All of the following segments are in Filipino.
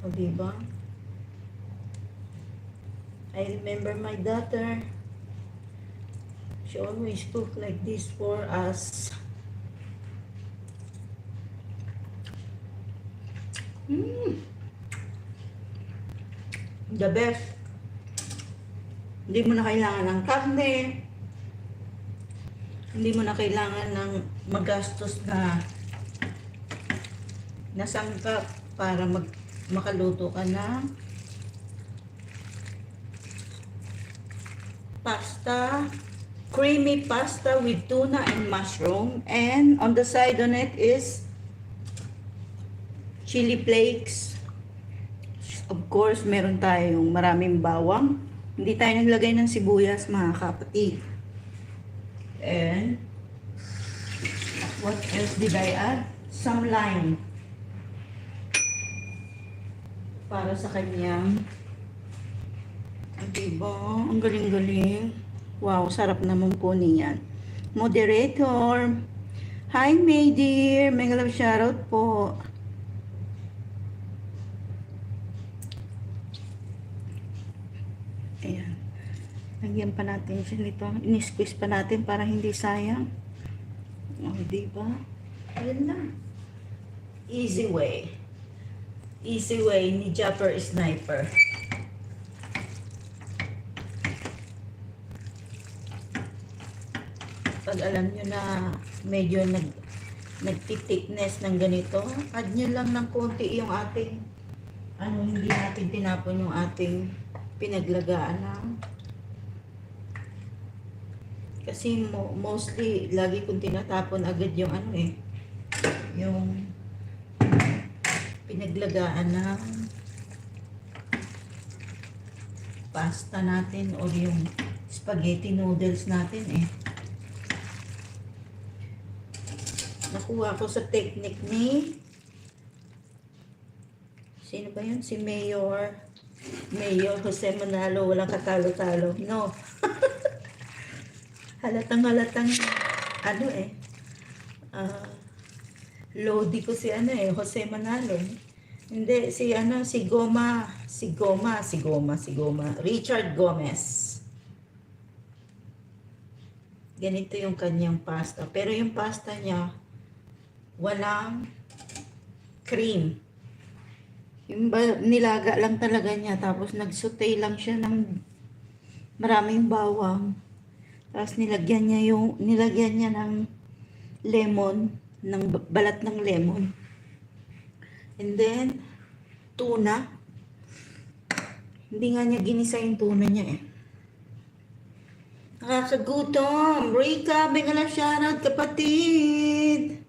O, diba? I remember my daughter. She always cook like this for us. The best. Hindi mo na kailangan ng karne. Hindi mo na kailangan ng magastos na sangkap para makaluto ka ng pasta. Creamy pasta with tuna and mushroom. And on the side on it is chili flakes. Of course, meron tayong maraming bawang. Hindi tayo naglagay ng sibuyas, mga kapatid. And what else did I add? Some lime. Para sa kanyang, diba? Ang galing-galing. Wow, sarap naman po niyan. Moderator. Hi, May dear. Mega love shoutout po. Ayan. Lagyan pa natin siya nito. Ini-squeeze pa natin para hindi sayang. O, diba? Ayan na. Easy way. Easy way ni Japper Sniper. Pag alam nyo na medyo nagtitikness ng ganito, add nyo lang ng konti yung ating hindi natin tinapon yung ating pinaglagaan ng. Kasi mostly lagi kong tinatapon agad yung yung pinaglagaan ng pasta natin o yung spaghetti noodles natin Nakuha ko sa technique ni sino ba yun? Si Mayor Jose Manalo. Walang katalo-talo. No. halatang Lodi ko si Jose Manalo. Hindi, si Goma. Richard Gomez. Ganito yung kanyang pasta. Pero yung pasta niya, walang cream. Yung nilaga lang talaga niya. Tapos nagsaute lang siya ng maraming bawang. Tapos nilagyan niya ng lemon, ng balat ng lemon. And then, tuna. Hindi nga niya ginisa yung tuna niya Nakakagutom. Rika, bigyan na shoutout, kapatid.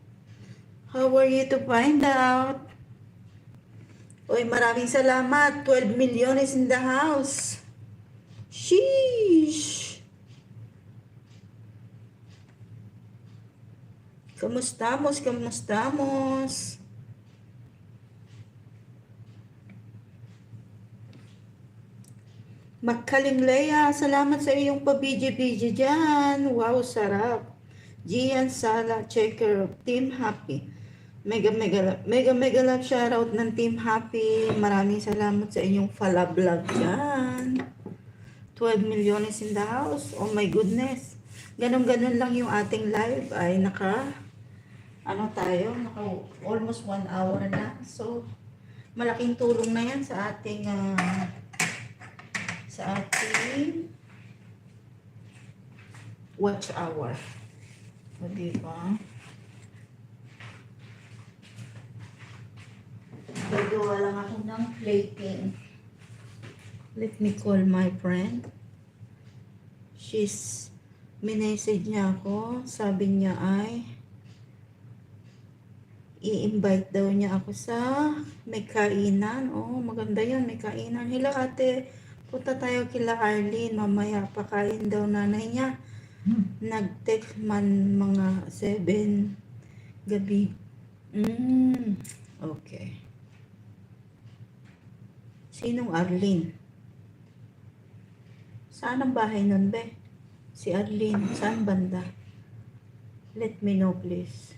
How are you to find out? Uy, maraming salamat. 12 million is in the house. Sheesh. Kamustamos? Magkaling Leia, salamat sa iyong pa-BJ dyan. Wow, sarap. Gian Sala, checker, Team Happy. Mega love shoutout ng Team Happy. Maraming salamat sa inyong falablog dyan. 12 million is in the house. Oh my goodness. Ganon lang yung ating live. Ay tayo? Almost 1 hour na. So, malaking tulong na yan sa ating watch hour. O, diba? Gagawa lang ako ng plating. Let me call my friend. Minessage niya ako. Sabi niya ay i-invite daw niya ako sa may kainan. Oh, maganda yun. May kainan. Hello, ate. Punta tayo kila Arlene. Mamaya pakain daw nanay niya. Nag-text man mga 7 gabi. Okay. Sinong Arlene? Saan ang bahay nun, be? Si Arlene. Saan banda? Let me know, please.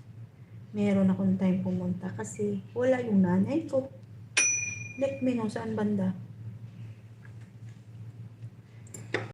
Meron akong time pumunta kasi wala yung nanay ko. Let me know saan banda.